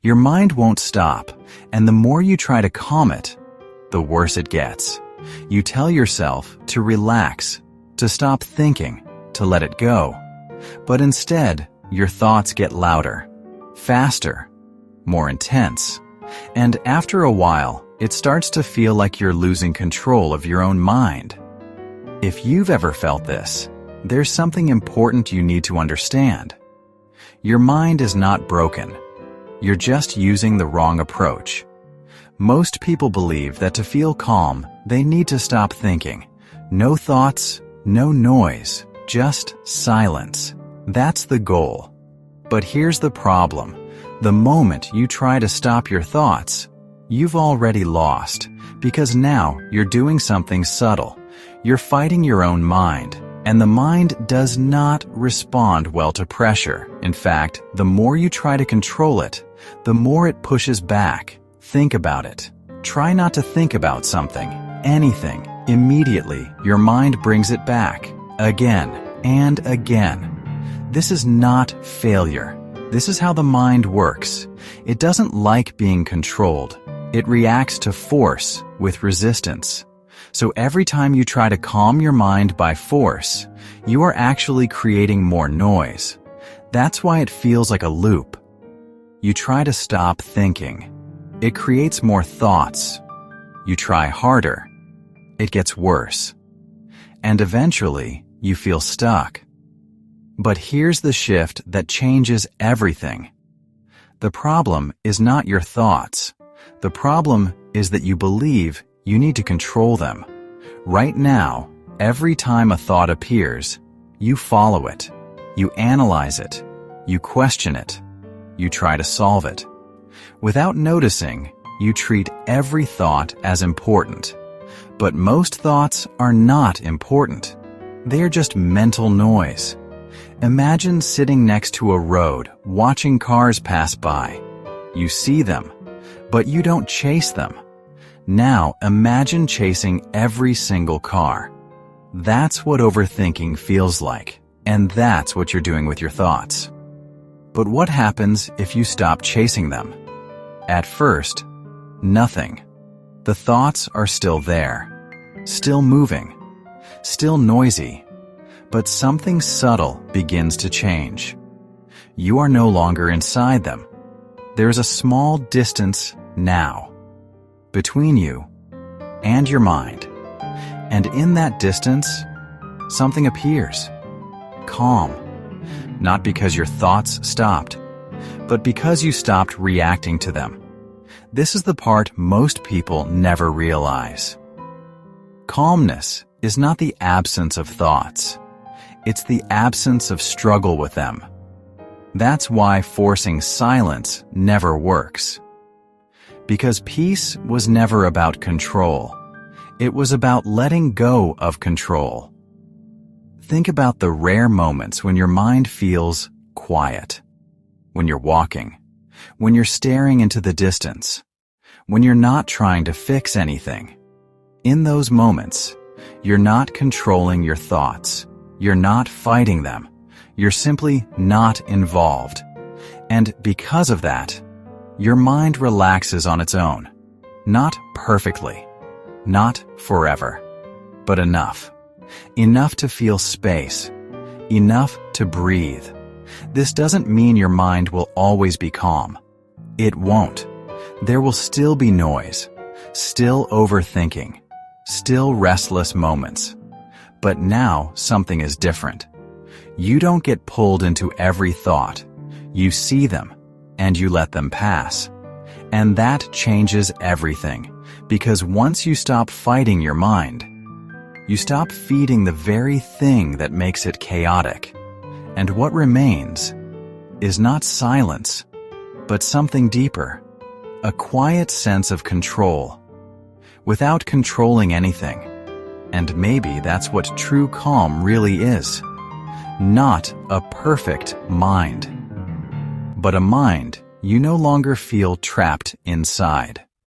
Your mind won't stop, and the more you try to calm it, the worse it gets. You tell yourself to relax, to stop thinking, to let it go. But instead, your thoughts get louder, faster, more intense. And after a while, it starts to feel like you're losing control of your own mind. If you've ever felt this, there's something important you need to understand. Your mind is not broken. You're just using the wrong approach. Most people believe that to feel calm, they need to stop thinking. No thoughts, no noise, just silence. That's the goal. But here's the problem. The moment you try to stop your thoughts, you've already lost, because now you're doing something subtle. You're fighting your own mind, and the mind does not respond well to pressure. In fact, the more you try to control it, the more it pushes back. Think about it. Try not to think about something, anything. Immediately, your mind brings it back, again and again. This is not failure. This is how the mind works. It doesn't like being controlled. It reacts to force with resistance. So every time you try to calm your mind by force, you are actually creating more noise. That's why it feels like a loop. You try to stop thinking. It creates more thoughts. You try harder. It gets worse. And eventually, you feel stuck. But here's the shift that changes everything. The problem is not your thoughts. The problem is that you believe you need to control them. Right now, every time a thought appears, you follow it. You analyze it. You question it. You try to solve it. Without noticing, you treat every thought as important. But most thoughts are not important. They are just mental noise. Imagine sitting next to a road, watching cars pass by. You see them, but you don't chase them. Now imagine chasing every single car. That's what overthinking feels like, and that's what you're doing with your thoughts. But what happens if you stop chasing them? At first, nothing. The thoughts are still there, still moving, still noisy, but something subtle begins to change. You are no longer inside them. There's a small distance now between you and your mind. And in that distance, something appears. Calm. Not because your thoughts stopped, but because you stopped reacting to them. This is the part most people never realize. Calmness is not the absence of thoughts. It's the absence of struggle with them. That's why forcing silence never works. Because peace was never about control. It was about letting go of control. Think about the rare moments when your mind feels quiet. When you're walking. When you're staring into the distance. When you're not trying to fix anything. In those moments, you're not controlling your thoughts. You're not fighting them. You're simply not involved. And because of that, your mind relaxes on its own. Not perfectly. Not forever. But enough. Enough to feel space. Enough to breathe. This doesn't mean your mind will always be calm. It won't. There will still be noise. Still overthinking. Still restless moments. But now something is different. You don't get pulled into every thought. You see them, and you let them pass. And that changes everything, because once you stop fighting your mind, you stop feeding the very thing that makes it chaotic. And what remains is not silence, but something deeper, a quiet sense of control, without controlling anything. And maybe that's what true calm really is. Not a perfect mind, but a mind you no longer feel trapped inside.